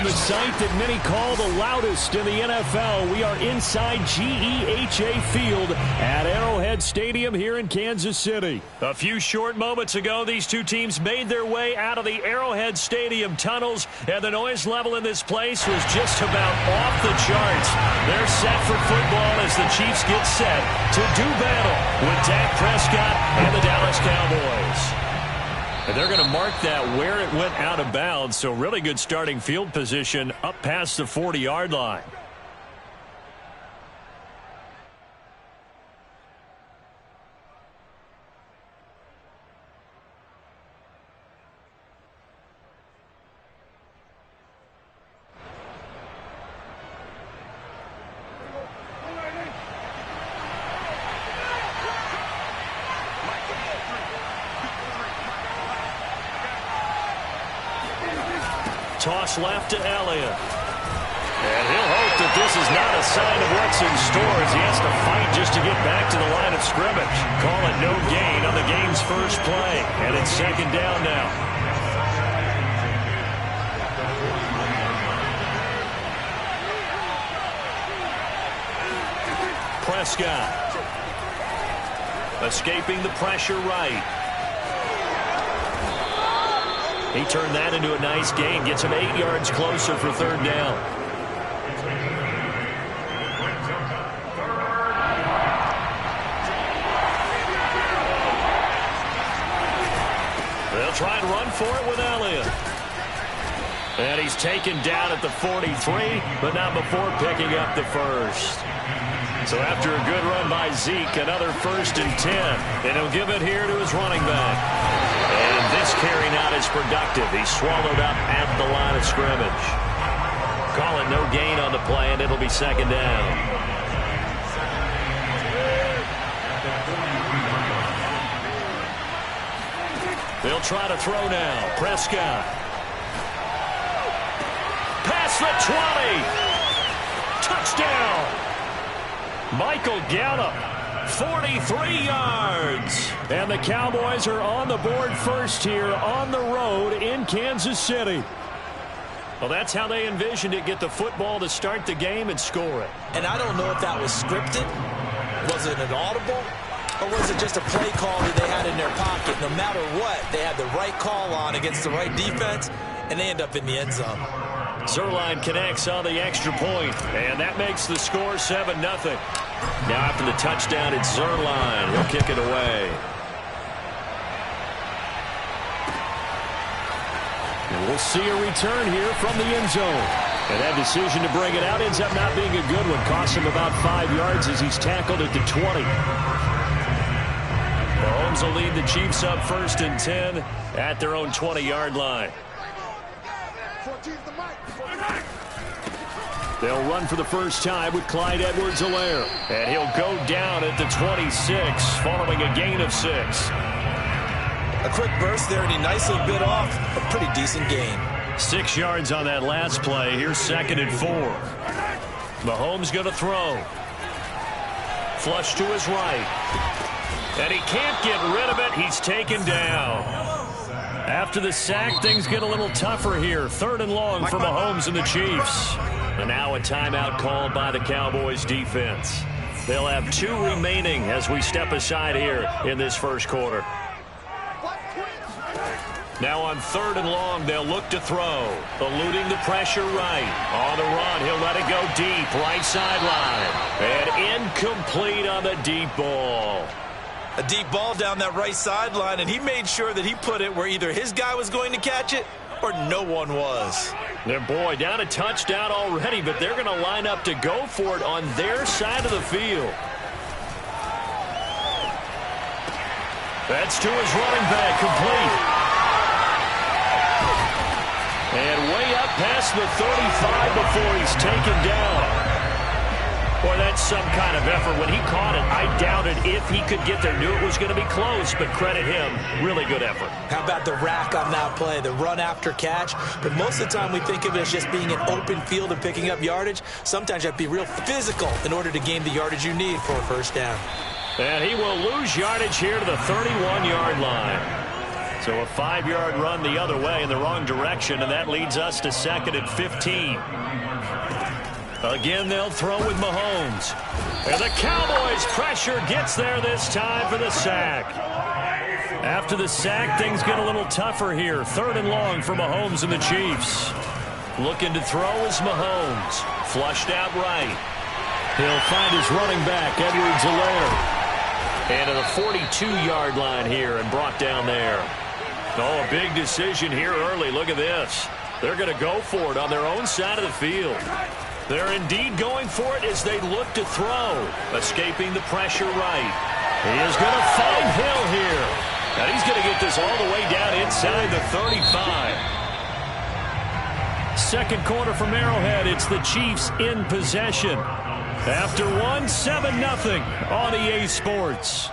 From the site that many call the loudest in the NFL, we are inside GEHA Field at Arrowhead Stadium here in Kansas City. A few short moments ago, these two teams made their way out of the Arrowhead Stadium tunnels, and the noise level in this place was just about off the charts. They're set for football as the Chiefs get set to do battle with Dak Prescott and the Dallas Cowboys. And they're going to mark that where it went out of bounds, so really good starting field position up past the 40-yard line. Toss left to Elliott. And he'll hope that this is not a sign of what's in store as he has to fight just to get back to the line of scrimmage. Call it no gain on the game's first play. And it's second down now. Prescott. Escaping the pressure right. He turned that into a nice gain. Gets him 8 yards closer for third down. They'll try and run for it with Elliott. And he's taken down at the 43, but not before picking up the first. So after a good run by Zeke, another 1st and 10. And he'll give it here to his running back. And this carry not as productive. He's swallowed up at the line of scrimmage. Call it no gain on the play, and it'll be second down. They'll try to throw now. Prescott. Past the 20. Touchdown. Michael Gallup. 43 yards. And the Cowboys are on the board first here on the road in Kansas City. Well, that's how they envisioned it. Get the football to start the game and score it. And I don't know if that was scripted. Was it an audible? Or was it just a play call that they had in their pocket? No matter what, they had the right call on against the right defense, and they end up in the end zone. Zerline connects on the extra point, and that makes the score 7-0. Now after the touchdown, it's Zerline. He'll kick it away. And we'll see a return here from the end zone. And that decision to bring it out ends up not being a good one. Costs him about 5 yards as he's tackled at the 20. Mahomes will lead the Chiefs up 1st and 10 at their own 20-yard line. They'll run for the first time with Clyde Edwards-Helaire. And he'll go down at the 26 following a gain of 6. A quick burst there, and he nicely bit off a pretty decent gain. 6 yards on that last play. Here's 2nd and 4. Mahomes going to throw. Flush to his right. And he can't get rid of it. He's taken down. After the sack, things get a little tougher here. 3rd and long for Mahomes and the Chiefs. And now a timeout called by the Cowboys defense. They'll have 2 remaining as we step aside here in this first quarter. Now on 3rd and long, they'll look to throw. Eluding the pressure right. On the run, he'll let it go deep. Right sideline. And incomplete on the deep ball. A deep ball down that right sideline, and he made sure that he put it where either his guy was going to catch it or no one was. Their boy down a touchdown already, but they're going to line up to go for it on their side of the field. That's to his running back, complete. And way up past the 35 before he's taken down. Boy, that's some kind of effort. When he caught it, I doubted if he could get there. Knew it was going to be close, but credit him. Really good effort. How about the rack on that play, the run after catch? But most of the time we think of it as just being an open field and picking up yardage. Sometimes you have to be real physical in order to gain the yardage you need for a first down. And he will lose yardage here to the 31-yard line. So a 5-yard run the other way in the wrong direction, and that leads us to 2nd and 15. Again, they'll throw with Mahomes. And the Cowboys' pressure gets there this time for the sack. After the sack, things get a little tougher here. 3rd and long for Mahomes and the Chiefs. Looking to throw is Mahomes. Flushed out right. He'll find his running back, Edwards-Helaire. And to the 42-yard line here and brought down there. Oh, a big decision here early. Look at this. They're going to go for it on their own side of the field. They're indeed going for it as they look to throw. Escaping the pressure right. He is going to find Hill here. And he's going to get this all the way down inside the 35. Second quarter from Arrowhead. It's the Chiefs in possession. After 7-0 on EA Sports.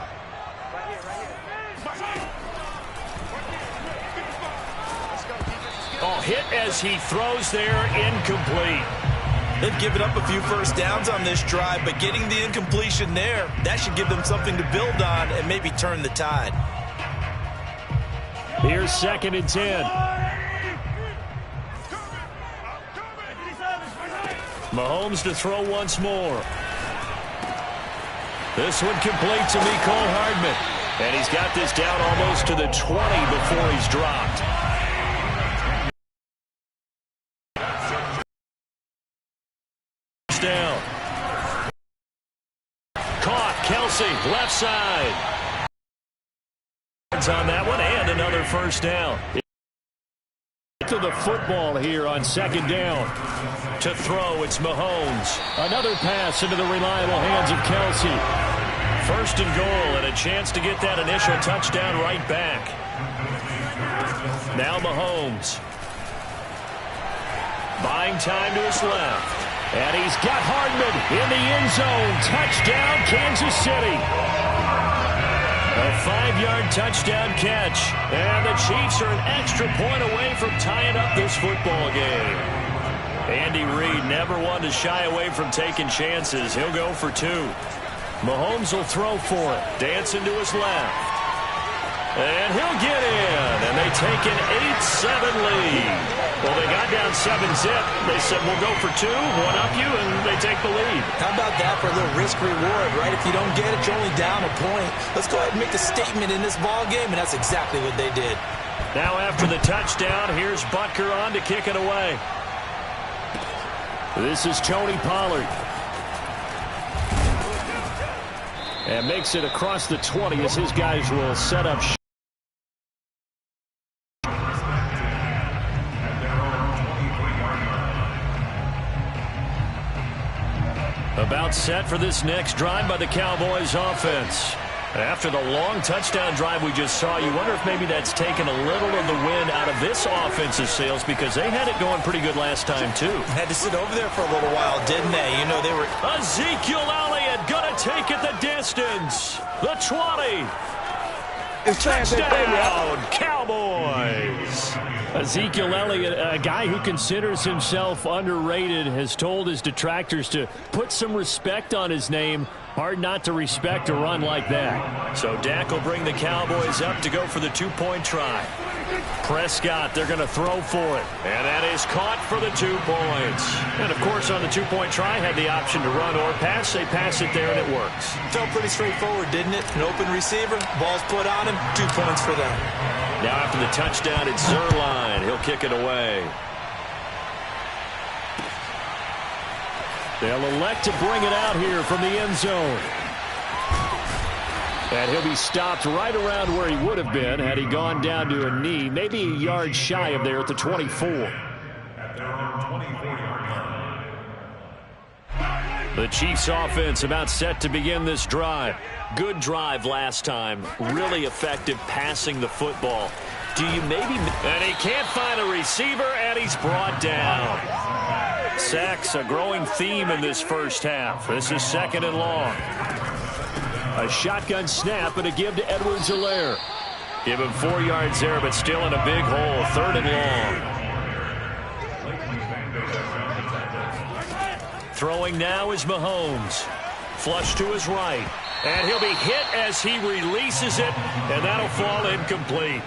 Oh, hit as he throws there, incomplete. They've given up a few first downs on this drive, but getting the incompletion there, that should give them something to build on and maybe turn the tide. Here's 2nd and 10. Mahomes to throw once more. This one complete to Mecole Hardman. And he's got this down almost to the 20 before he's dropped. Down. Caught. Kelsey, left side. On that one, and another first down. To the football here on 2nd down. To throw, it's Mahomes. Another pass into the reliable hands of Kelsey. 1st and goal, and a chance to get that initial touchdown right back. Now Mahomes. Buying time to his left. And he's got Hardman in the end zone. Touchdown, Kansas City. A 5-yard touchdown catch. And the Chiefs are an extra point away from tying up this football game. Andy Reid never wanted to shy away from taking chances. He'll go for 2. Mahomes will throw for it. Dancing to his left. And he'll get in. And they take an 8-7 lead. Well, they got down 7-zip. They said, we'll go for 2, one up you, and they take the lead. How about that for a little risk-reward, right? If you don't get it, you're only down a point. Let's go ahead and make a statement in this ball game, and that's exactly what they did. Now after the touchdown, here's Butker on to kick it away. This is Tony Pollard. And makes it across the 20 as his guys will set up. About set for this next drive by the Cowboys offense. After the long touchdown drive we just saw, you wonder if maybe that's taken a little of the wind out of this offensive sails because they had it going pretty good last time, too. Had to sit over there for a little while, didn't they? You know, they were... Ezekiel Elliott gonna take it the distance. The 20. Touchdown, Cowboys. Ezekiel Elliott, a guy who considers himself underrated, has told his detractors to put some respect on his name. Hard not to respect a run like that. So Dak will bring the Cowboys up to go for the 2-point try. Prescott, they're going to throw for it. And that is caught for the 2 points. And, of course, on the 2-point try, had the option to run or pass. They pass it there, and it works. Felt pretty straightforward, didn't it? An open receiver, ball's put on him, 2 points for them. Now after the touchdown, it's Zerline. He'll kick it away. They'll elect to bring it out here from the end zone. And he'll be stopped right around where he would have been had he gone down to a knee, maybe a yard shy of there at the 24. The Chiefs offense about set to begin this drive. Good drive last time. Really effective passing the football. Do you maybe... And he can't find a receiver, and he's brought down. Sacks, a growing theme in this first half. This is 2nd and long. A shotgun snap and a give to Edwards-Helaire. Give him 4 yards there, but still in a big hole. 3rd and long. Throwing now is Mahomes. Flush to his right. And he'll be hit as he releases it, and that'll fall incomplete.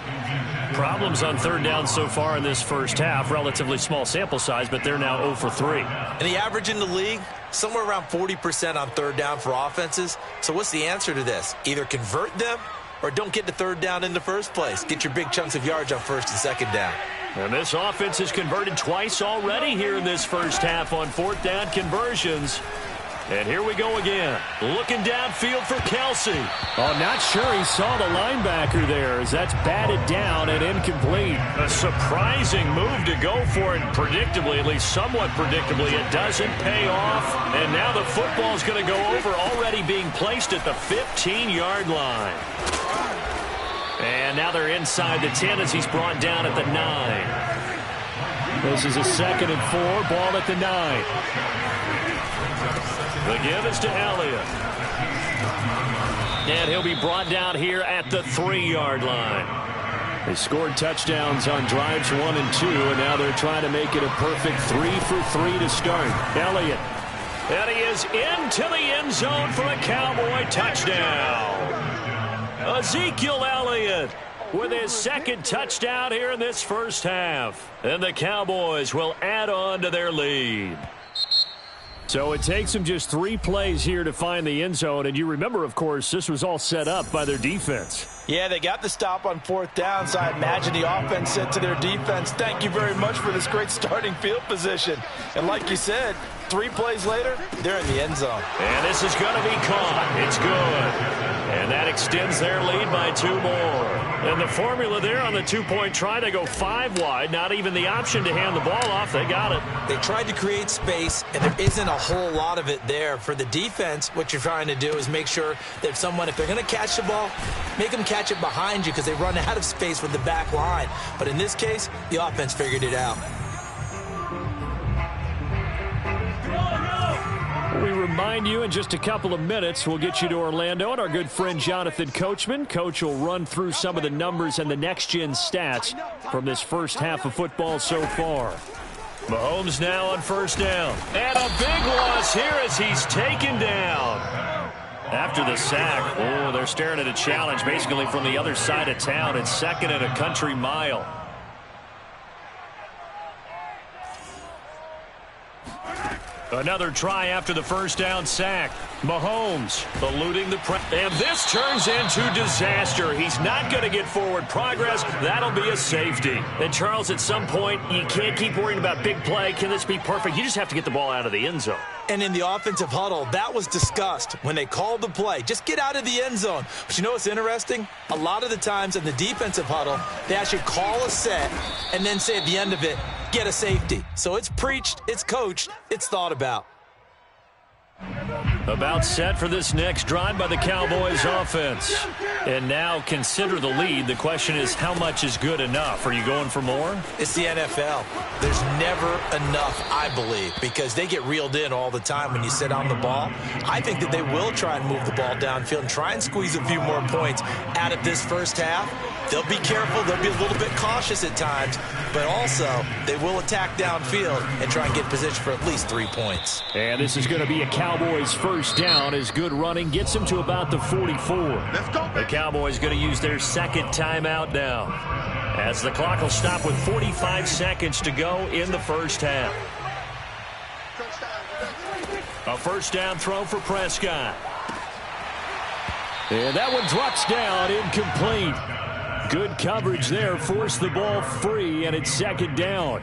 Problems on third down so far in this first half. Relatively small sample size, but they're now 0 for 3. And the average in the league, somewhere around 40% on third down for offenses. So what's the answer to this? Either convert them or don't get the third down in the first place. Get your big chunks of yards on first and second down. And this offense has converted twice already here in this first half on fourth down conversions. And here we go again. Looking downfield for Kelsey. Oh, not sure he saw the linebacker there as that's batted down and incomplete. A surprising move to go for it predictably, at least somewhat predictably. It doesn't pay off. And now the football's going to go over, already being placed at the 15-yard line. And now they're inside the 10 as he's brought down at the 9. This is a 2nd and 4, ball at the 9. The give is to Elliott. And he'll be brought down here at the 3-yard line. They scored touchdowns on drives 1 and 2, and now they're trying to make it a perfect 3 for 3 to start. Elliott. And he is into the end zone for a Cowboy touchdown. Ezekiel Elliott with his 2nd touchdown here in this first half. And the Cowboys will add on to their lead. So it takes them just 3 plays here to find the end zone. And you remember, of course, this was all set up by their defense. Yeah, they got the stop on fourth down, so I imagine the offense said to their defense, thank you very much for this great starting field position. And like you said, 3 plays later, they're in the end zone. And this is going to be caught. It's good. And that extends their lead by 2 more. And the formula there on the 2-point try, they go 5 wide. Not even the option to hand the ball off. They got it. They tried to create space, and there isn't a whole lot of it there. For the defense, what you're trying to do is make sure that if they're going to catch the ball, make them catch it behind you because they run out of space with the back line. But in this case, the offense figured it out. We remind you in just a couple of minutes, we'll get you to Orlando and our good friend Jonathan Coachman. Coach will run through some of the numbers and the next-gen stats from this first half of football so far. Mahomes now on first down. And a big loss here as he's taken down. After the sack, they're staring at a challenge basically from the other side of town. It's 2nd and a country mile. Another try after the first down sack. Mahomes eluding the press. And this turns into disaster. He's not going to get forward progress. That'll be a safety. And, Charles, at some point, you can't keep worrying about big play. Can this be perfect? You just have to get the ball out of the end zone. And in the offensive huddle, that was discussed when they called the play. Just get out of the end zone. But you know what's interesting? A lot of the times in the defensive huddle, they actually call a set and then say at the end of it, get a safety. So it's preached, it's coached, it's thought about. About set for this next drive by the Cowboys offense. And now consider the lead. The question is, how much is good enough? Are you going for more? It's the NFL. There's never enough, I believe, because they get reeled in all the time when you sit on the ball. I think that they will try and move the ball downfield and try and squeeze a few more points out of this first half. They'll be careful. They'll be a little bit cautious at times, but also they will attack downfield and try and get position for at least 3 points. And this is going to be a Cowboys first down as good running gets them to about the 44. Let's go. The Cowboys going to use their 2nd timeout now as the clock will stop with 45 seconds to go in the first half. A first down throw for Prescott. And that one drops down, incomplete. Good coverage there, forced the ball free, and it's 2nd down.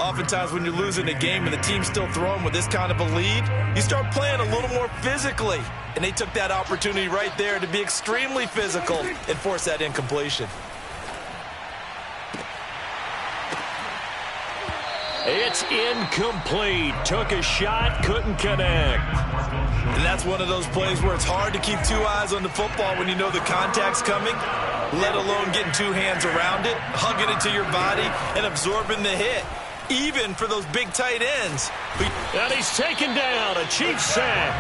Oftentimes when you're losing a game and the team's still throwing with this kind of a lead, you start playing a little more physically. And they took that opportunity right there to be extremely physical and force that incompletion. It's incomplete. Took a shot, couldn't connect. And that's one of those plays where it's hard to keep 2 eyes on the football when you know the contact's coming, let alone getting 2 hands around it, hugging it to your body, and absorbing the hit, even for those big tight ends. And he's taken down, a Chiefs sack.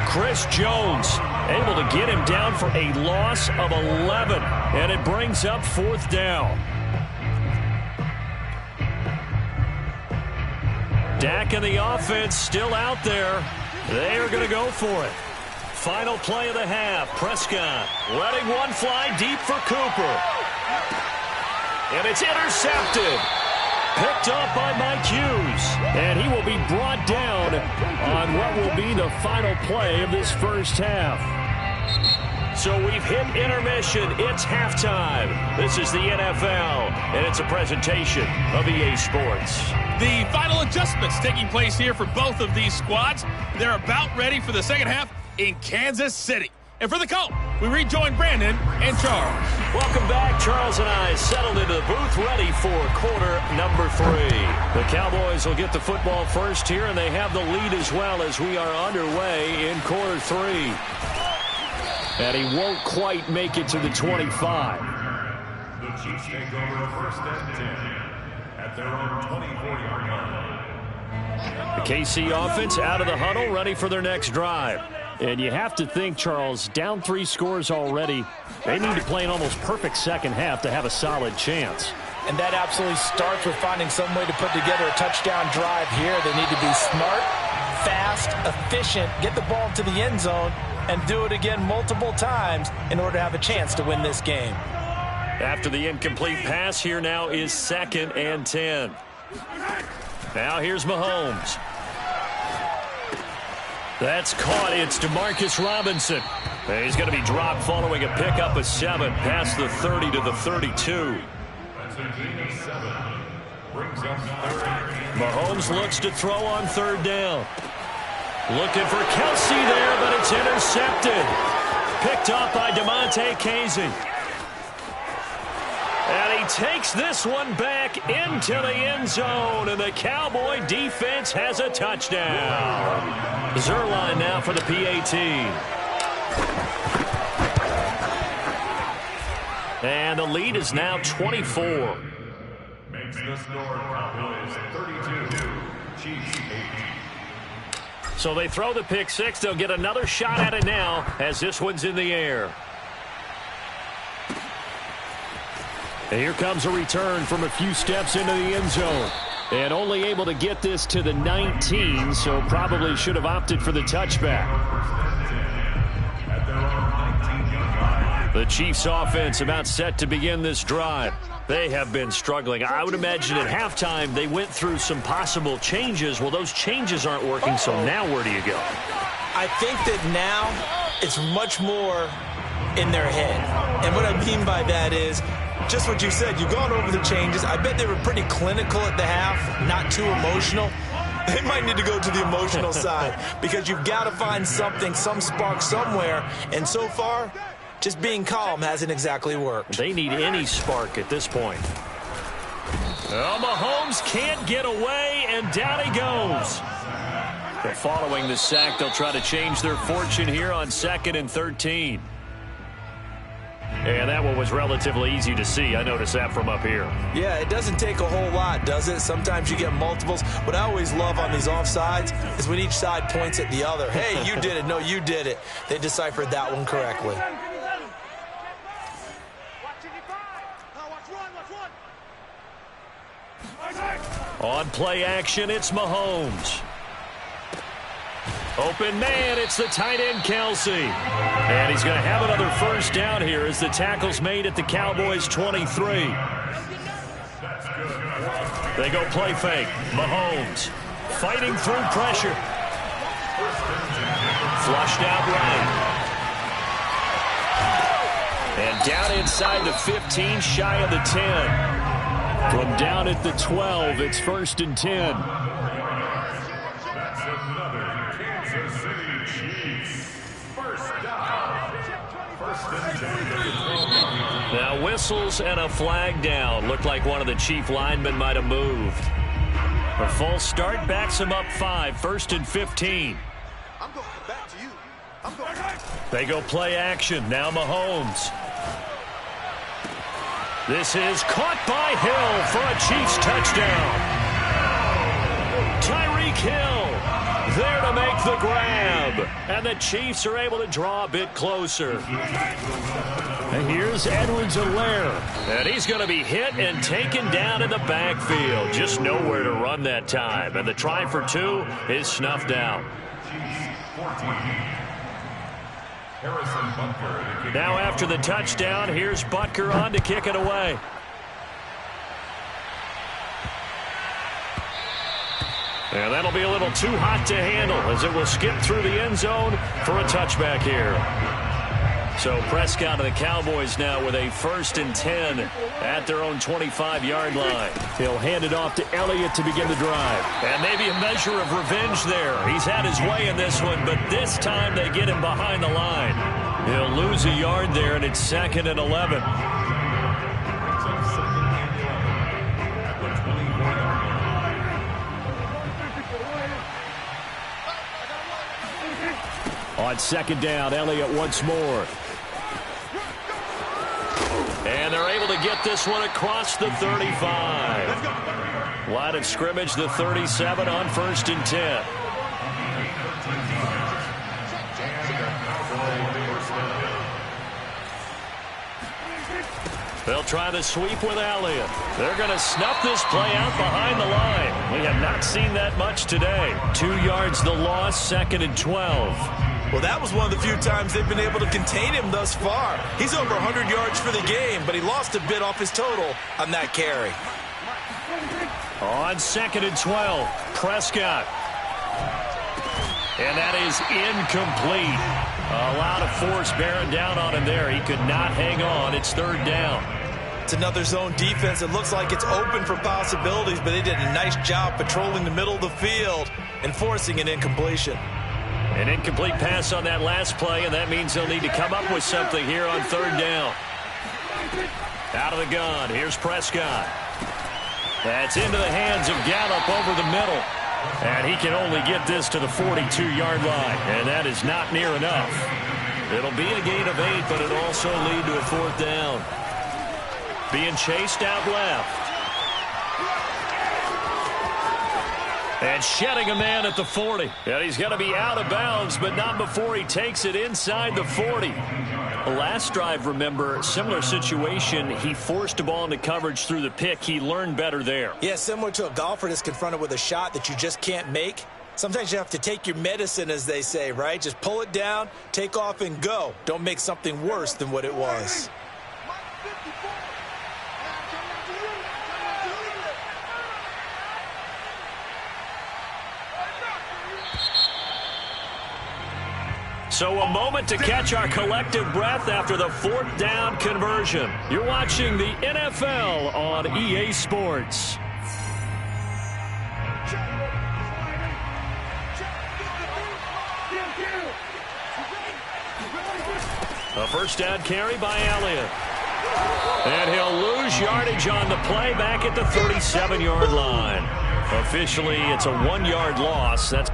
Chris Jones able to get him down for a loss of 11, and it brings up 4th down. Dak and the offense still out there. They are going to go for it. final play of the half. Prescott letting one fly deep for Cooper. And it's intercepted. Picked up by Mike Hughes. And he will be brought down on what will be the final play of this first half. So we've hit intermission. It's halftime. This is the NFL, and it's a presentation of EA Sports. The final adjustments taking place here for both of these squads. They're about ready for the second half in Kansas City. And for the call, we rejoin Brandon and Charles. Welcome back. Charles and I settled into the booth, ready for quarter number 3. The Cowboys will get the football first here, and they have the lead as well as we are underway in quarter 3. And he won't quite make it to the 25. The Chiefs take over first and 10 at their own 24-yard line. The KC offense out of the huddle, ready for their next drive. And you have to think, Charles, down 3 scores already. They need to play an almost perfect second half to have a solid chance. And that absolutely starts with finding some way to put together a touchdown drive here. They need to be smart, fast, efficient, get the ball to the end zone, and do it again multiple times in order to have a chance to win this game. After the incomplete pass, here now is 2nd and 10. Now here's Mahomes. That's caught. It's Demarcus Robinson. And he's going to be dropped following a pickup of 7 past the 30 to the 32. That's a gain of 7. Brings up 3rd. Mahomes looks to throw on 3rd down. Looking for Kelsey there, but it's intercepted. Picked up by DeMonte Casey. And he takes this one back into the end zone, and the Cowboy defense has a touchdown. Zerline now for the PAT. And the lead is now 24. Makes the score Cowboys 32, Chiefs 18. So they throw the pick 6. They'll get another shot at it now as this one's in the air. And here comes a return from a few steps into the end zone. And only able to get this to the 19, so probably should have opted for the touchback. The Chiefs offense about set to begin this drive. They have been struggling. I would imagine at halftime they went through some possible changes. Well, those changes aren't working, so now where do you go? I think that now it's much more in their head. And what I mean by that is just what you said. You've gone over the changes. I bet they were pretty clinical at the half, not too emotional. They might need to go to the emotional side because you've got to find something, some spark somewhere. And so far, just being calm hasn't exactly worked. They need any spark at this point. Oh, Mahomes can't get away, and down he goes. But following the sack, they'll try to change their fortune here on 2nd and 13. And that one was relatively easy to see. I noticed that from up here. Yeah, it doesn't take a whole lot, does it? Sometimes you get multiples. What I always love on these offsides is when each side points at the other. Hey, you did it. No, you did it. They deciphered that one correctly. On play action, it's Mahomes. Open man, it's the tight end Kelsey. And he's going to have another first down here as the tackle's made at the Cowboys' 23. They go play fake. Mahomes fighting through pressure. Flushed out right. And down inside the 15, shy of the 10. From down at the 12, it's 1st and 10. That's another Kansas City Chiefs. First down. 1st and 10. Now whistles and a flag down. Looked like one of the Chief linemen might have moved. A false start backs him up 5. 1st and 15. I'm going back to you. I'm going. They go play action. Now Mahomes. This is caught by Hill for a Chiefs touchdown. Tyreek Hill there to make the grab. And the Chiefs are able to draw a bit closer. And here's Edwards-Helaire. And he's going to be hit and taken down in the backfield. Just nowhere to run that time. And the try for 2 is snuffed out. Harrison Butker to kick Now it off. after the touchdown, here's Butker on to kick it away. And that'll be a little too hot to handle as it will skip through the end zone for a touchback here. So Prescott and the Cowboys now with a 1st and 10 at their own 25-yard line. He'll hand it off to Elliott to begin the drive. And maybe a measure of revenge there. He's had his way in this one, but this time they get him behind the line. He'll lose a yard there, and it's 2nd and 11. On 2nd down, Elliott once more. And they're able to get this one across the 35. Line of scrimmage, the 37 on 1st and 10. They'll try the sweep with Elliott. They're going to snuff this play out behind the line. We have not seen that much today. 2 yards the loss, 2nd and 12. Well, that was one of the few times they've been able to contain him thus far. He's over 100 yards for the game, but he lost a bit off his total on that carry. On 2nd and 12, Prescott. And that is incomplete. A lot of force bearing down on him there. He could not hang on. It's 3rd down. It's another zone defense. It looks like it's open for possibilities, but they did a nice job patrolling the middle of the field and forcing an incompletion. An incomplete pass on that last play, and that means they'll need to come up with something here on 3rd down. Out of the gun, here's Prescott. That's into the hands of Gallup over the middle. And he can only get this to the 42-yard line, and that is not near enough. It'll be a gain of 8, but it'll also lead to a 4th down. Being chased out left. And shedding a man at the 40. And he's going to be out of bounds, but not before he takes it inside the 40. The last drive, remember, similar situation. He forced a ball into coverage through the pick. He learned better there. Yeah, similar to a golfer that's confronted with a shot that you just can't make. Sometimes you have to take your medicine, as they say, right? Just pull it down, take off, and go. Don't make something worse than what it was. So a moment to catch our collective breath after the 4th down conversion. You're watching the NFL on EA Sports. A 1st down carry by Elliott. And he'll lose yardage on the play back at the 37-yard line. Officially, it's a 1-yard loss. That's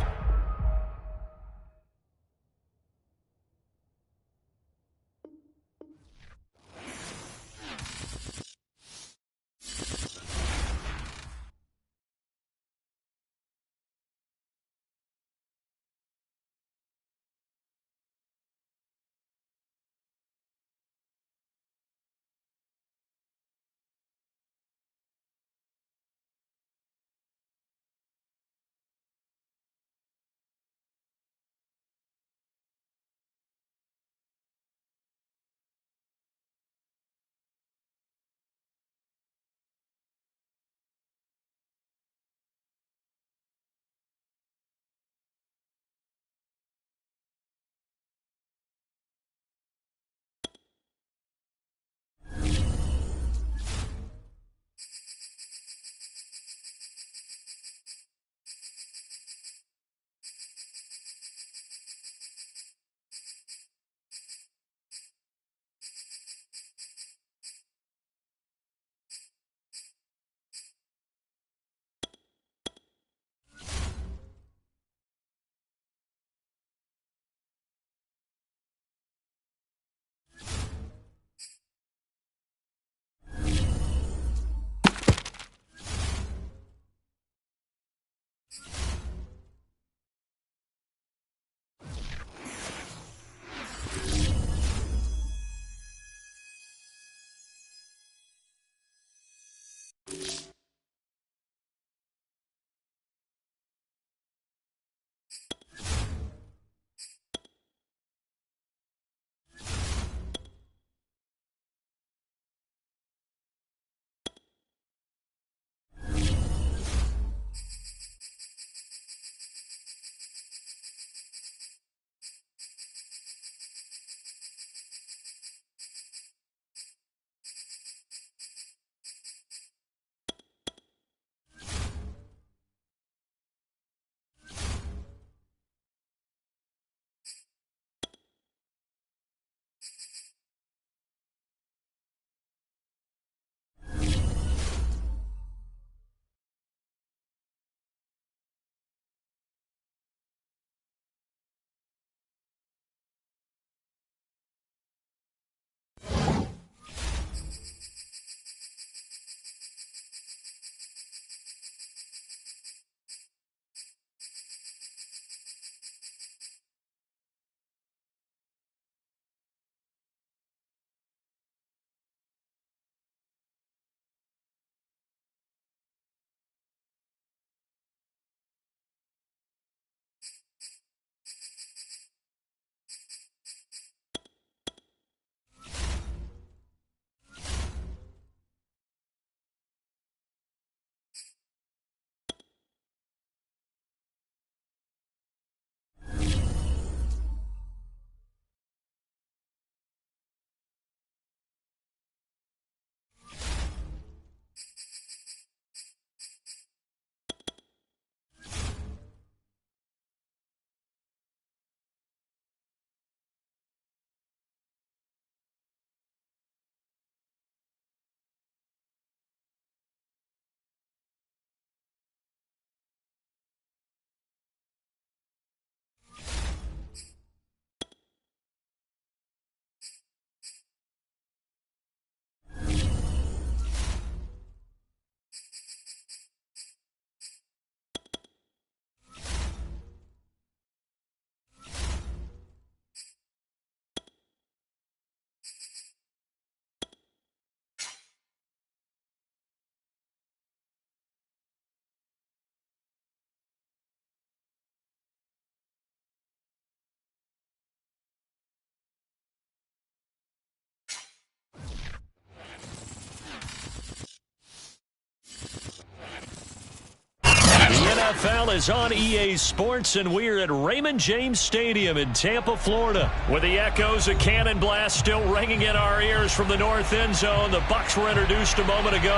NFL is on EA Sports, and we're at Raymond James Stadium in Tampa, Florida. With the echoes of Cannon Blast still ringing in our ears from the north end zone, the Bucs were introduced a moment ago,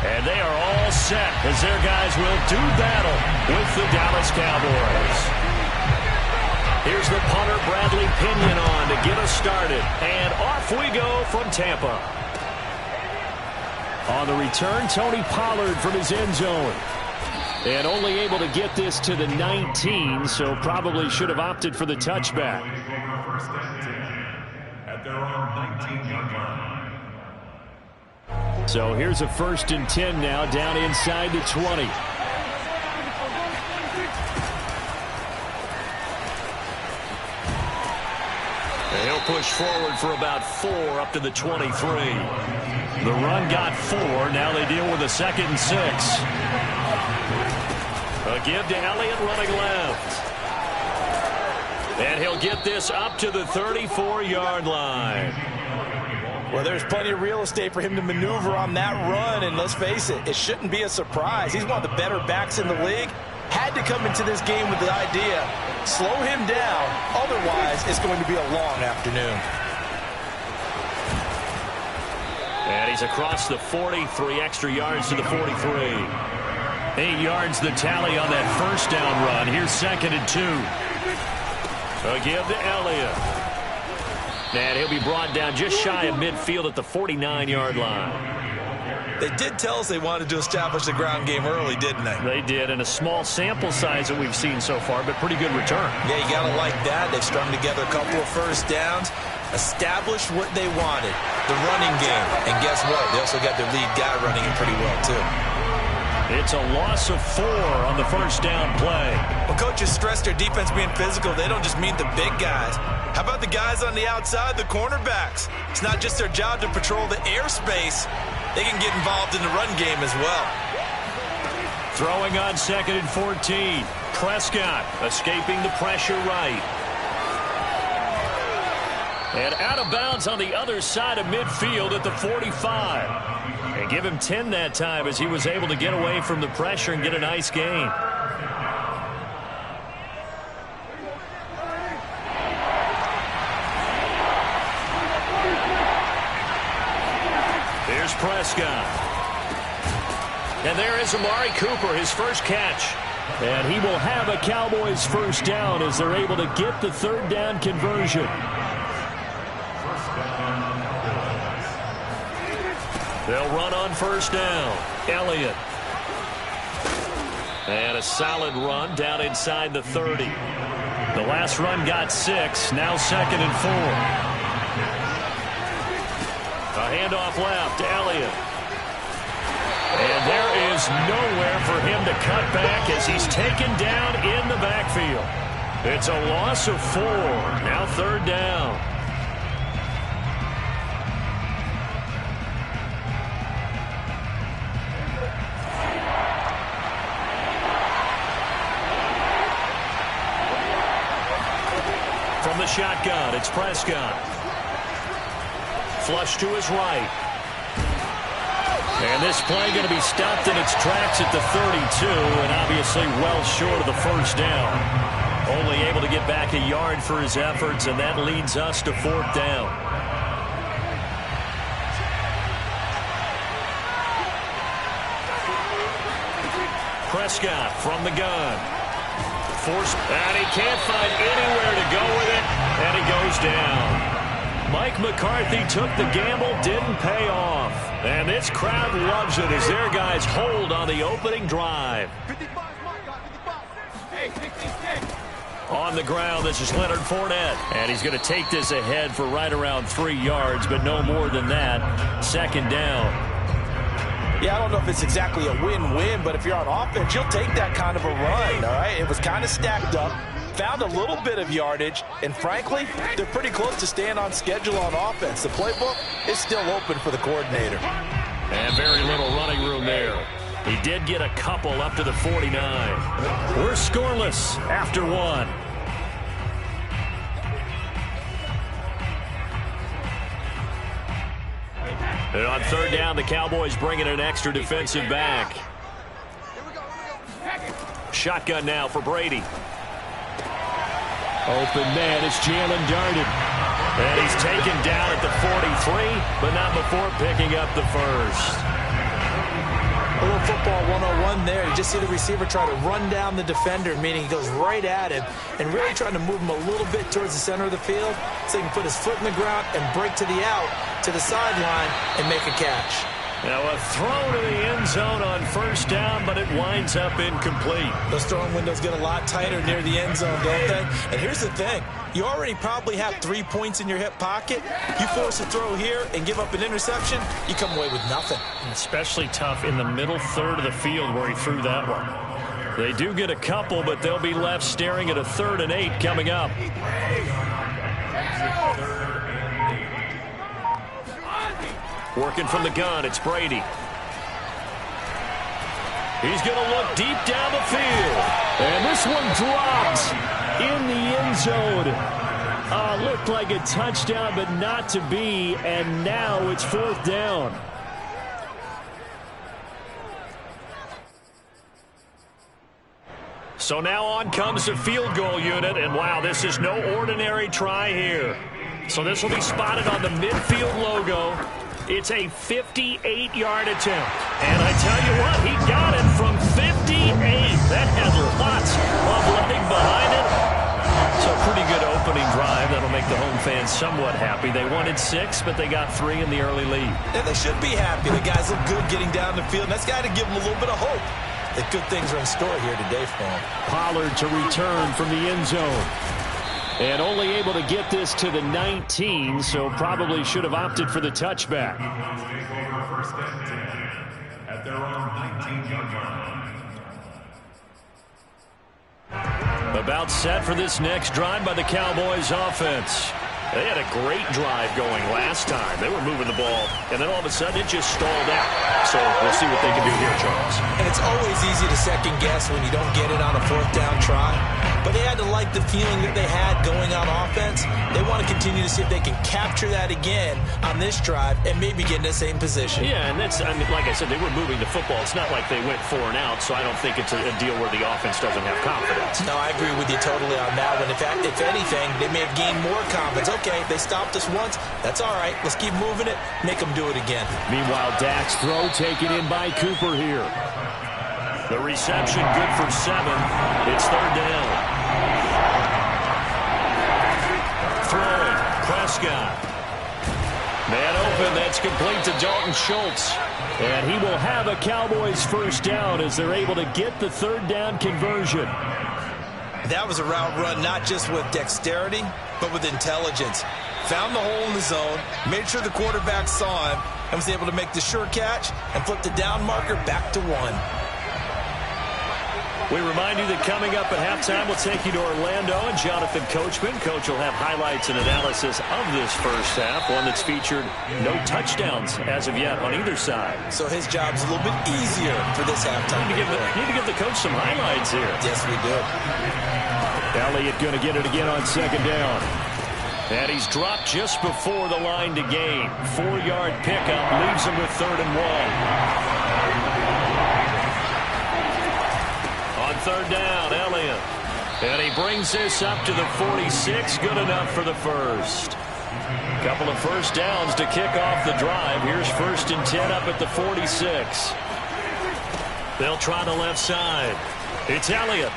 and they are all set as their guys will do battle with the Dallas Cowboys. Here's the punter, Bradley Pinion, on to get us started, and off we go from Tampa. On the return, Tony Pollard from his end zone. And only able to get this to the 19, so probably should have opted for the touchback. So here's a 1st and 10 now, down inside the 20. And he'll push forward for about 4 up to the 23. The run got 4. Now they deal with a 2nd and 6. A give to Elliott running left. And he'll get this up to the 34-yard line. Well, there's plenty of real estate for him to maneuver on that run, and let's face it, it shouldn't be a surprise. He's one of the better backs in the league. Had to come into this game with the idea, slow him down, otherwise it's going to be a long afternoon. And he's across the 40, 3 extra yards to the 43. 8 yards the tally on that 1st down run. Here's 2nd and 2. A give to Elliott. And he'll be brought down just shy of midfield at the 49-yard line. They did tell us they wanted to establish the ground game early, didn't they? They did, and a small sample size that we've seen so far, but pretty good return. Yeah, you got to like that. They've strung together a couple of 1st downs, established what they wanted, the running game. And guess what? They also got their lead guy running it pretty well, too. It's a loss of 4 on the 1st down play. Well, coaches stress their defense being physical. They don't just mean the big guys. How about the guys on the outside, the cornerbacks? It's not just their job to patrol the airspace. They can get involved in the run game as well. Throwing on 2nd and 14. Prescott escaping the pressure right. And out of bounds on the other side of midfield at the 45. And give him 10 that time as he was able to get away from the pressure and get a nice gain. Here's Prescott. And there is Amari Cooper, his first catch. And he will have a Cowboys 1st down as they're able to get the 3rd down conversion. They'll run on 1st down. Elliott. And a solid run down inside the 30. The last run got 6. Now 2nd and 4. A handoff left to Elliott. And there is nowhere for him to cut back as he's taken down in the backfield. It's a loss of 4. Now 3rd down. From the shotgun, it's Prescott. Flush to his right. And this play going to be stopped in its tracks at the 32, and obviously well short of the 1st down. Only able to get back a yard for his efforts, and that leads us to 4th down. Prescott from the gun. And he can't find anywhere to go with it, and he goes down. Mike McCarthy took the gamble, didn't pay off. And this crowd loves it as their guys hold on the opening drive. On the ground, this is Leonard Fournette. And he's going to take this ahead for right around 3 yards, but no more than that. 2nd down. Yeah, I don't know if it's exactly a win-win, but if you're on offense, you'll take that kind of a run, all right? It was kind of stacked up, found a little bit of yardage, and frankly, they're pretty close to staying on schedule on offense. The playbook is still open for the coordinator. And very little running room there. He did get a couple up to the 49. We're scoreless after 1. And on 3rd down, the Cowboys bringing an extra defensive back. shotgun now for Brady. Open man, it's Jalen Darden. And he's taken down at the 43, but not before picking up the first. A little football 101 there. You just see the receiver try to run down the defender, meaning he goes right at him and really trying to move him a little bit towards the center of the field so he can put his foot in the ground and break to the out, to the sideline, and make a catch. Now a throw to the end zone on first down, but it winds up incomplete. Those throwing windows get a lot tighter near the end zone, don't they? And here's the thing. You already probably have 3 points in your hip pocket. You force a throw here and give up an interception, you come away with nothing. Especially tough in the middle third of the field where he threw that one. They do get a couple, but they'll be left staring at a 3rd and 8 coming up. Working from the gun, it's Brady. He's going to look deep down the field. And this one drops in the end zone. Looked like a touchdown, but not to be. And now it's 4th down. So now on comes the field goal unit. And wow, this is no ordinary try here. So this will be spotted on the midfield logo. It's a 58-yard attempt. And I tell you what, he got it from 58. That had lots of letting behind it. So a pretty good opening drive. That'll make the home fans somewhat happy. They wanted 6, but they got 3 in the early lead. And they should be happy. The guys look good getting down the field. And that's got to give them a little bit of hope that good things are in store here today for them. Pollard to return from the end zone. And only able to get this to the 19, so probably should have opted for the touchback. First and 10 at their own 19-yard line. About set for this next drive by the Cowboys offense. They had a great drive going last time. They were moving the ball, and then all of a sudden it just stalled out. So we'll see what they can do here, Charles. And it's always easy to second guess when you don't get it on a 4th down try. But they had to like the feeling that they had going on offense. They want to continue to see if they can capture that again on this drive and maybe get in the same position. Yeah, and that's, I mean, like I said, they were moving the football. It's not like they went 4 and out, so I don't think it's a deal where the offense doesn't have confidence. No, I agree with you totally on that one. In fact, if anything, they may have gained more confidence. Okay, they stopped us once. That's all right. Let's keep moving it. Make them do it again. Meanwhile, Dak's throw taken in by Cooper here. The reception good for 7. It's 3rd down. Throwing, Prescott. Man open, that's complete to Dalton Schultz. And he will have a Cowboys first down as they're able to get the 3rd down conversion. That was a route run not just with dexterity, but with intelligence. Found the hole in the zone, made sure the quarterback saw him, and was able to make the sure catch and flip the down marker back to 1. We remind you that coming up at halftime, we'll take you to Orlando and Jonathan Coachman. Coach will have highlights and analysis of this first half, one that's featured no touchdowns as of yet on either side. So his job's a little bit easier for this halftime. Need to give the coach some highlights here. Yes, we do. Elliott going to get it again on 2nd down. And he's dropped just before the line to gain. 4-yard pickup leaves him with 3rd and 1. On 3rd down, Elliott. And he brings this up to the 46. Good enough for the first. Couple of first downs to kick off the drive. Here's 1st and 10 up at the 46. They'll try the left side. It's Elliott.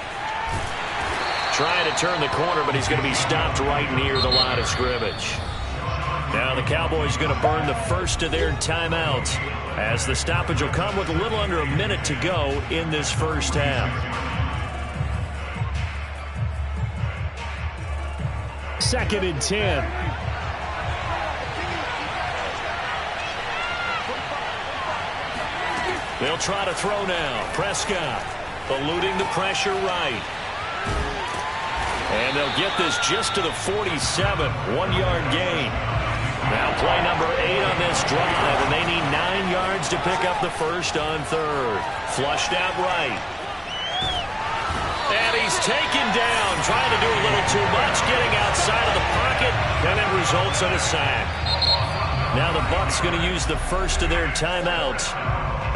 Trying to turn the corner, but he's going to be stopped right near the line of scrimmage. Now the Cowboys going to burn the first of their timeouts as the stoppage will come with a little under a minute to go in this first half. 2nd and 10. They'll try to throw now. Prescott eluding the pressure right. And they'll get this just to the 47. 1-yard gain. Now play number 8 on this drive, and they need 9 yards to pick up the first on 3rd. Flushed out right. And he's taken down, trying to do a little too much, getting outside of the pocket, and it results in a sack. Now the Bucs going to use the first of their timeouts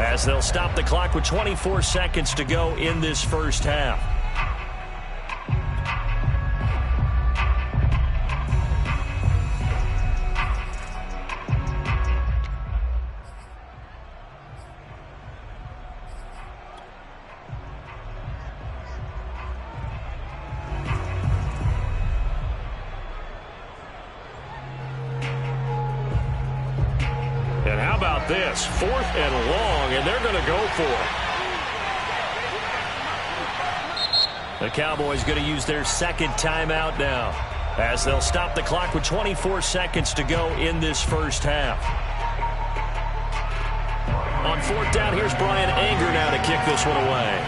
as they'll stop the clock with 24 seconds to go in this first half. And how about this? 4th and long, and they're going to go for it. The Cowboys going to use their second timeout now, as they'll stop the clock with 24 seconds to go in this first half. On 4th down, here's Brian Anger now to kick this one away.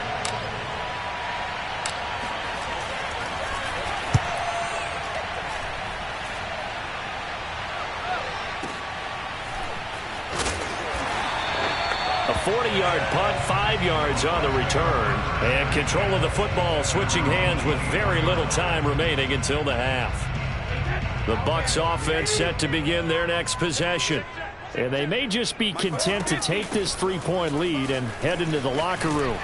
A 40-yard punt, 5 yards on the return. And control of the football switching hands with very little time remaining until the half. The Bucs offense set to begin their next possession. And they may just be content to take this 3-point lead and head into the locker room.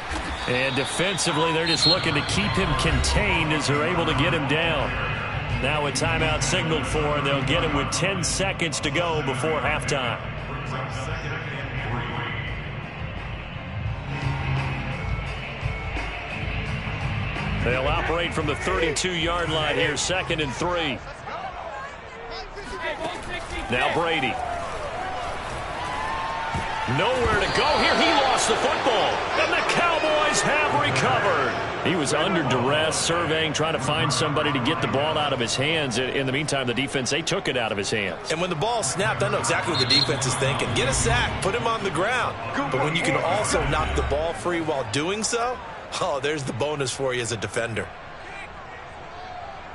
And defensively, they're just looking to keep him contained as they're able to get him down. Now a timeout signaled for, and they'll get him with 10 seconds to go before halftime. They'll operate from the 32-yard line here, 2nd and 3. Now Brady. Nowhere to go here. He lost the football, and the Cowboys have recovered. He was under duress, surveying, trying to find somebody to get the ball out of his hands. In the meantime, the defense, they took it out of his hands. And when the ball snapped, I know exactly what the defense is thinking. Get a sack, put him on the ground. But when you can also knock the ball free while doing so, oh, there's the bonus for you as a defender.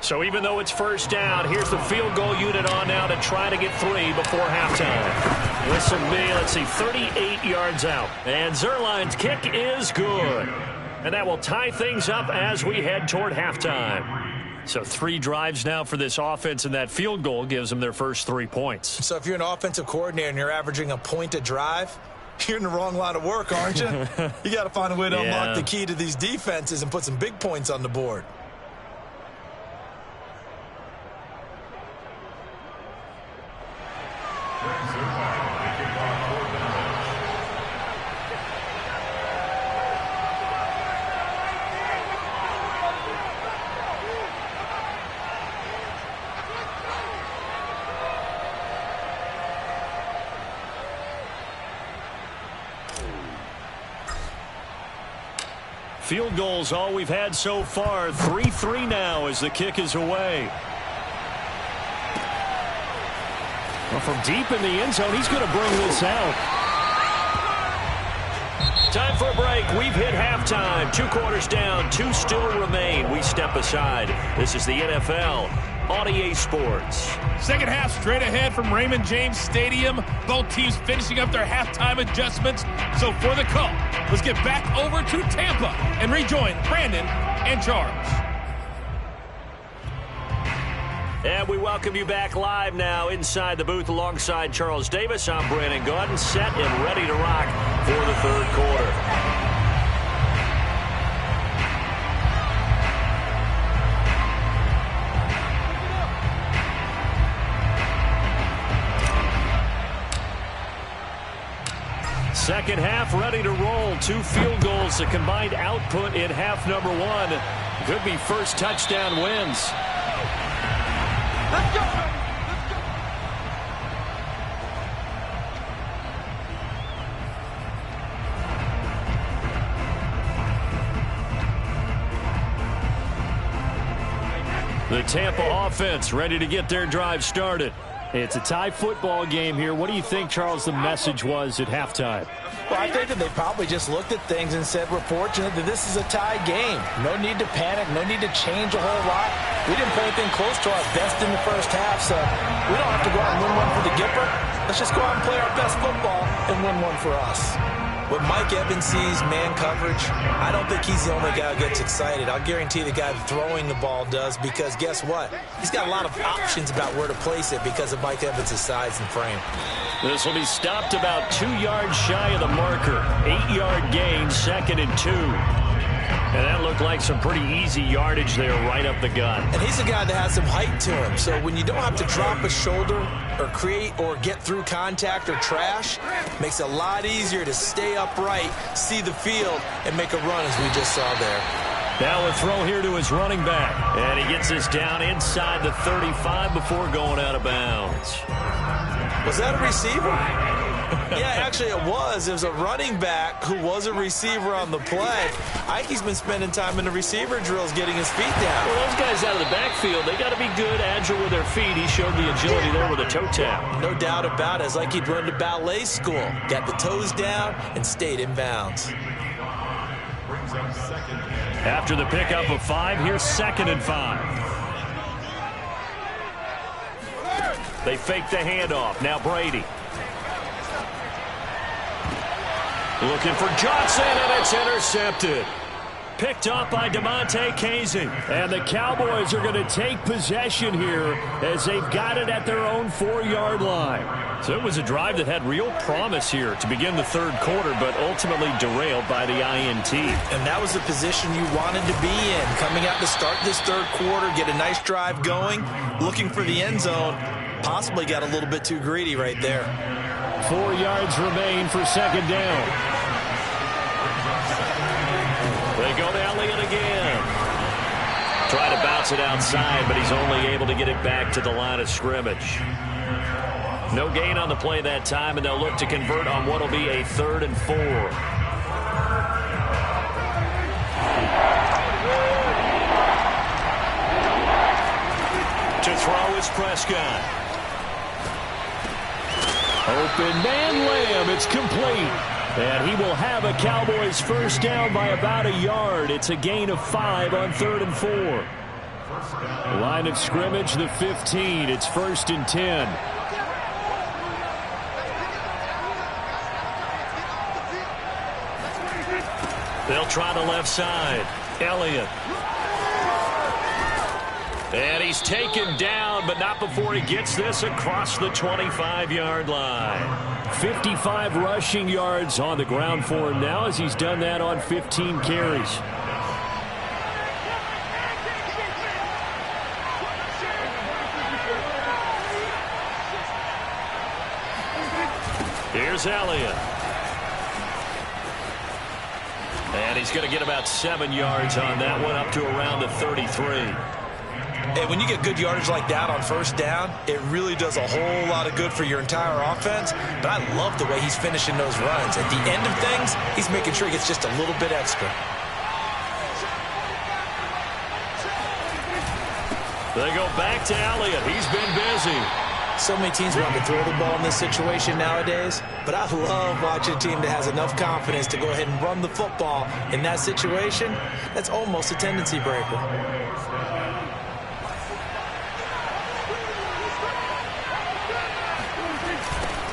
So even though it's first down, here's the field goal unit on now to try to get 3 before halftime. This will be, let's see, 38 yards out. And Zerline's kick is good. And that will tie things up as we head toward halftime. So 3 drives now for this offense, and that field goal gives them their first 3 points. So if you're an offensive coordinator and you're averaging a point a drive, you're in the wrong line of work, aren't you? You got to find a way to unlock the key to these defenses and put some big points on the board. Field goals all we've had so far. 3-3 now as the kick is away. Well, from deep in the end zone, he's going to bring this out. Time for a break. We've hit halftime. 2 quarters down. 2 still remain. We step aside. This is the NFL on EA Sports. Second half straight ahead from Raymond James Stadium. Both teams finishing up their halftime adjustments. So for the call, let's get back over to Tampa and rejoin Brandon and Charles. And we welcome you back live now inside the booth alongside Charles Davis. I'm Brandon Gaudin, set and ready to rock for the third quarter. Second half ready to roll. 2 field goals, the combined output in half number 1. Could be first touchdown wins. Let's go! The Tampa offense ready to get their drive started. It's a tie football game here. What do you think, Charles, the message was at halftime? Well, I think that they probably just looked at things and said, we're fortunate that this is a tie game. No need to panic. No need to change a whole lot. We didn't play anything close to our best in the first half, so we don't have to go out and win one for the Gipper. Let's just go out and play our best football and win one for us. When Mike Evans sees man coverage, I don't think he's the only guy who gets excited. I'll guarantee the guy throwing the ball does, because guess what? He's got a lot of options about where to place it because of Mike Evans' size and frame. This will be stopped about 2 yards shy of the marker. 8-yard gain, 2nd and 2. And that looked like some pretty easy yardage there right up the gut. And he's a guy that has some height to him. So when you don't have to drop a shoulder or create or get through contact or trash, makes it a lot easier to stay upright, see the field, and make a run as we just saw there. Now a throw here to his running back. And he gets this down inside the 35 before going out of bounds. Was that a receiver? Yeah, actually it was. It was a running back who was a receiver on the play. Ike's been spending time in the receiver drills getting his feet down. Well, those guys out of the backfield, they got to be good, agile with their feet. He showed the agility there with a toe tap. No doubt about it. It's like he'd run to ballet school. Got the toes down and stayed in bounds. After the pickup of 5, here's 2nd and 5. They fake the handoff. Now Brady. Looking for Johnson, and it's intercepted. Picked up by DeMonte Casey. And the Cowboys are going to take possession here as they've got it at their own 4-yard line. So it was a drive that had real promise here to begin the 3rd quarter, but ultimately derailed by the INT. And that was the position you wanted to be in. Coming out to start this 3rd quarter, get a nice drive going, looking for the end zone. Possibly got a little bit too greedy right there. 4 yards remain for 2nd down. They go to Elliott again. Try to bounce it outside, but he's only able to get it back to the line of scrimmage. No gain on the play that time, and they'll look to convert on what will be a 3rd and 4. To throw is Prescott. Open man Lamb. It's complete. And he will have a Cowboys 1st down by about a yard. It's a gain of 5 on 3rd and 4. Line of scrimmage, the 15. It's 1st and 10. They'll try the left side. Elliott. And he's taken down, but not before he gets this across the 25-yard line. 55 rushing yards on the ground for him now as he's done that on 15 carries. Here's Elliott. And he's going to get about 7 yards on that one, up to around the 33. Hey, when you get good yardage like that on 1st down, it really does a whole lot of good for your entire offense. But I love the way he's finishing those runs. At the end of things, he's making sure he gets just a little bit extra. They go back to Elliott. He's been busy. So many teams want to throw the ball in this situation nowadays, but I love watching a team that has enough confidence to go ahead and run the football in that situation. That's almost a tendency breaker.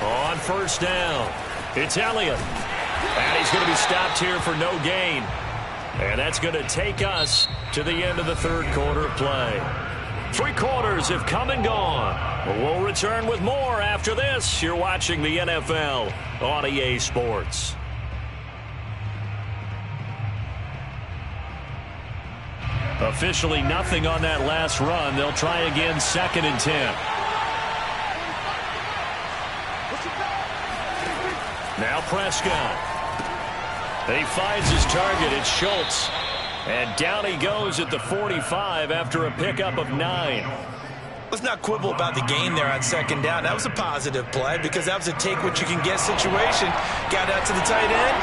On 1st down, it's Elliott. And he's going to be stopped here for no gain. And that's going to take us to the end of the 3rd quarter of play. 3 quarters have come and gone. We'll return with more after this. You're watching the NFL on EA Sports. Officially nothing on that last run. They'll try again, 2nd and 10. Now Prescott. He finds his target. It's Schultz. And down he goes at the 45 after a pickup of 9. Let's not quibble about the gain there on 2nd down. That was a positive play because that was a take-what-you-can-get situation. Got out to the tight end.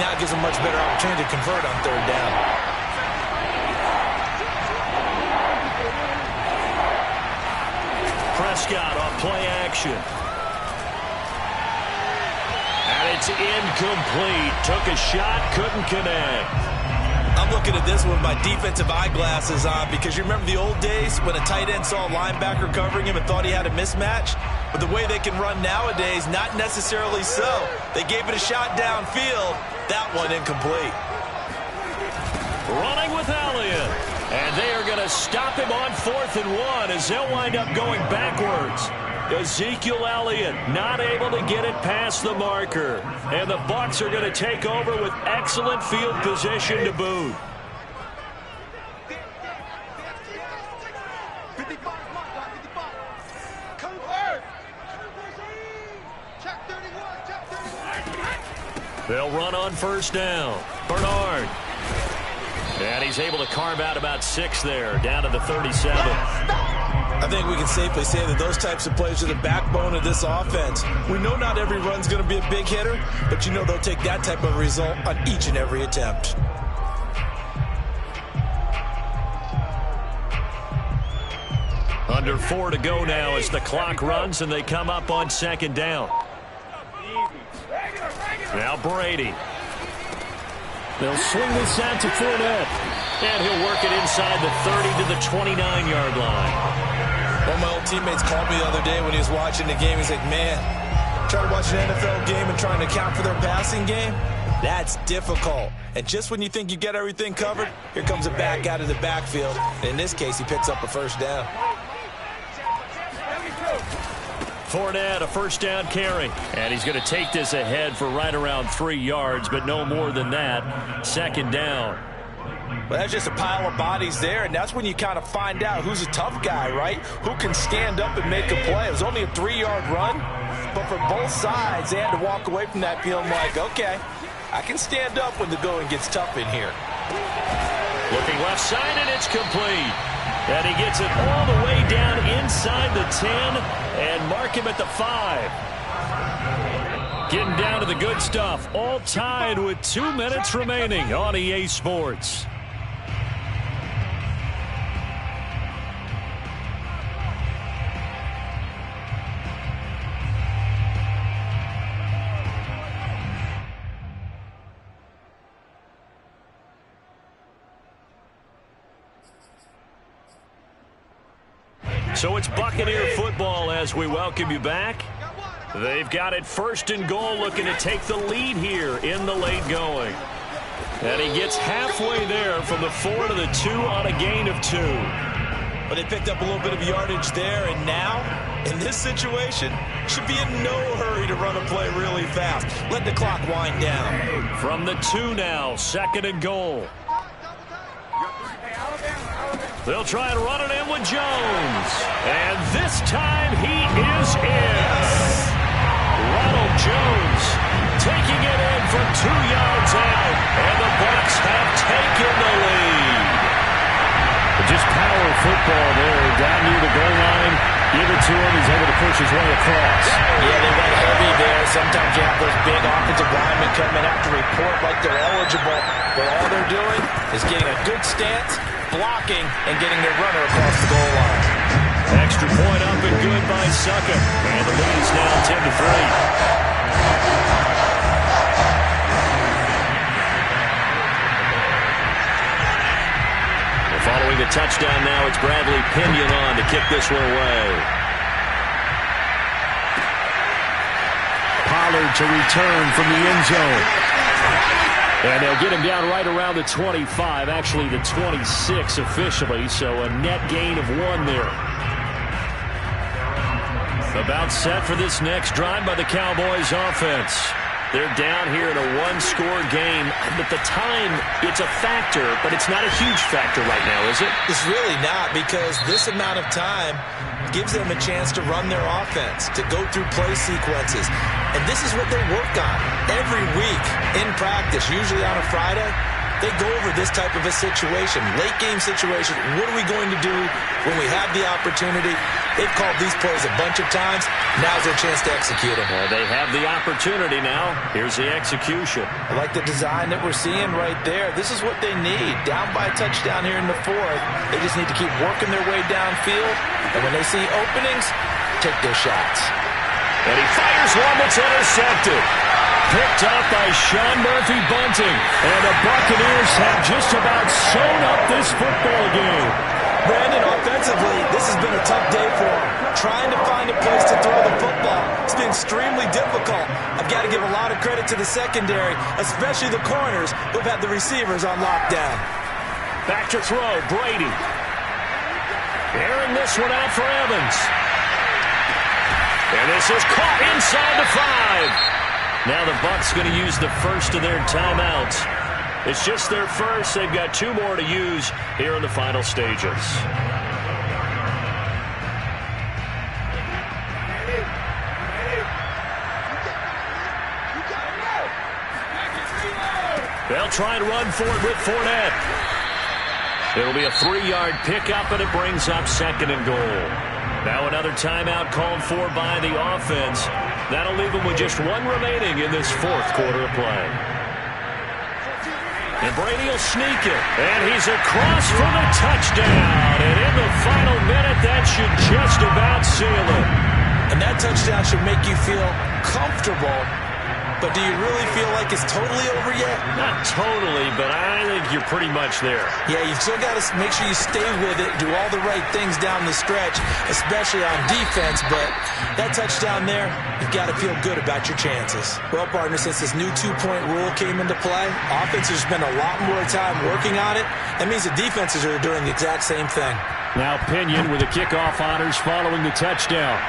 Now it gives him much better opportunity to convert on 3rd down. Prescott on play action. And it's incomplete. Took a shot, couldn't connect. I'm I'm looking at this with my defensive eyeglasses on because you remember the old days when a tight end saw a linebacker covering him and thought he had a mismatch? But the way they can run nowadays, not necessarily so. They gave it a shot downfield. That one incomplete. Running with Elliott. And they are going to stop him on 4th and 1 as they'll wind up going backwards. Ezekiel Elliott not able to get it past the marker. And the Bucs are going to take over with excellent field position to boot. They'll run on 1st down. Bernard. And he's able to carve out about 6 there, down to the 37. I think we can safely say that those types of plays are the backbone of this offense. We know not every run's going to be a big hitter, but you know they'll take that type of result on each and every attempt. Under 4 to go now as the clock runs and they come up on 2nd down. Now Brady. They'll swing this out to Fournette. And he'll work it inside the 30 to the 29-yard line. One of my old teammates called me the other day when he was watching the game. He's like, man, trying to watch an NFL game and trying to account for their passing game? That's difficult. And just when you think you get everything covered, here comes a back out of the backfield. And in this case, he picks up a 1st down. Fournette, a 1st down carry. And he's going to take this ahead for right around 3 yards, but no more than that. 2nd down. Well, that's just a pile of bodies there, and that's when you kind of find out who's a tough guy, right? Who can stand up and make a play. It was only a 3-yard run, but for both sides, they had to walk away from that feeling like, okay, I can stand up when the going gets tough in here. Looking left side, and it's complete. And he gets it all the way down inside the 10 and mark him at the 5. Getting down to the good stuff. All tied with 2 minutes remaining on EA Sports. So it's Buccaneer football as we welcome you back. They've got it 1st and goal, looking to take the lead here in the late going. And he gets halfway there from the 4 to the 2 on a gain of 2. But they picked up a little bit of yardage there, and now, in this situation, should be in no hurry to run a play really fast. Let the clock wind down. From the 2 now, 2nd and goal. They'll try and run it in with Jones. And this time he is in. Ronald Jones taking it in from 2 yards out. And the Bucs have taken the lead. Just power football there. Down near the goal line. Give it to him. He's able to push his way across. Yeah, they went heavy there. Sometimes you have those big offensive linemen come in after report like they're eligible. But all they're doing is getting a good stance, blocking, and getting their runner across the goal line. Extra point up and good by Suckup. And the lead is now 10-3. Following the touchdown now, it's Bradley Pinion on to kick this one away. Pollard to return from the end zone. And they'll get him down right around the 25, actually the 26 officially, so a net gain of 1 there. About set for this next drive by the Cowboys offense. They're down here in a 1-score game. But the time, it's a factor, but it's not a huge factor right now, is it? It's really not, because this amount of time gives them a chance to run their offense, to go through play sequences. And this is what they work on every week in practice, usually on a Friday. They go over this type of a situation, late game situation. What are we going to do when we have the opportunity? They've called these plays a bunch of times. Now's their chance to execute them. They have the opportunity now. Here's the execution. I like the design that we're seeing right there. This is what they need. Down by a touchdown here in the 4th. They just need to keep working their way downfield. And when they see openings, take their shots. And he fires one that's intercepted. Picked up by Sean Murphy-Bunting. And the Buccaneers have just about sewn up this football game. Brandon, offensively, this has been a tough day for him. Trying to find a place to throw the football. It's been extremely difficult. I've got to give a lot of credit to the secondary, especially the corners who've had the receivers on lockdown. Back to throw, Brady. Airing this one out for Evans. And this is caught inside the 5. Now the Bucs going to use the first of their timeouts. It's just their first. They've got 2 more to use here in the final stages. They'll try and run for it with Fournette. It'll be a 3-yard pickup, and it brings up 2nd and goal. Now another timeout called for by the offense. That'll leave them with just 1 remaining in this 4th quarter of play. And Brady will sneak it. And he's across for the touchdown. And in the final minute, that should just about seal it. And that touchdown should make you feel comfortable. But do you really feel like it's totally over yet? Not totally, but I think you're pretty much there. Yeah, you've still got to make sure you stay with it, do all the right things down the stretch, especially on defense. But that touchdown there, you've got to feel good about your chances. Well, partner, since this new 2-point rule came into play, offenses spend a lot more time working on it. That means the defenses are doing the exact same thing. Now Pinion with the kickoff honors following the touchdown.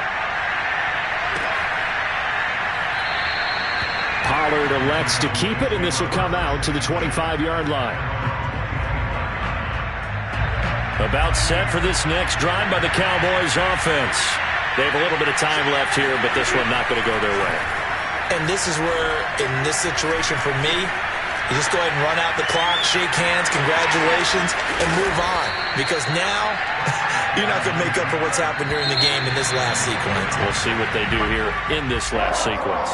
Pollard elects to keep it, and this will come out to the 25-yard line. About set for this next drive by the Cowboys offense. They have a little bit of time left here, but this one not going to go their way. And this is where, in this situation for me, you just go ahead and run out the clock, shake hands, congratulations, and move on. Because now, you're not going to make up for what's happened during the game in this last sequence. We'll see what they do here in this last sequence.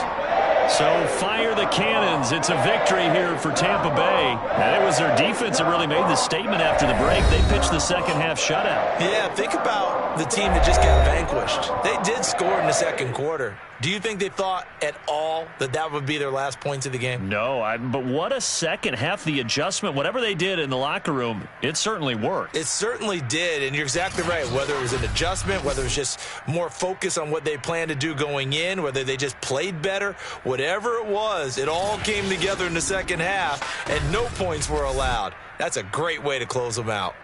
So fire the cannons. It's a victory here for Tampa Bay. And it was their defense that really made the statement after the break. They pitched the second half shutout. Yeah, think about the team that just got vanquished. They did score in the second quarter. Do you think they thought at all that that would be their last points of the game? No, but what a second half. The adjustment, whatever they did in the locker room, it certainly worked. It certainly did, and you're exactly right. Whether it was an adjustment, whether it was just more focus on what they planned to do going in, whether they just played better, whatever it was, it all came together in the second half, and no points were allowed. That's a great way to close them out.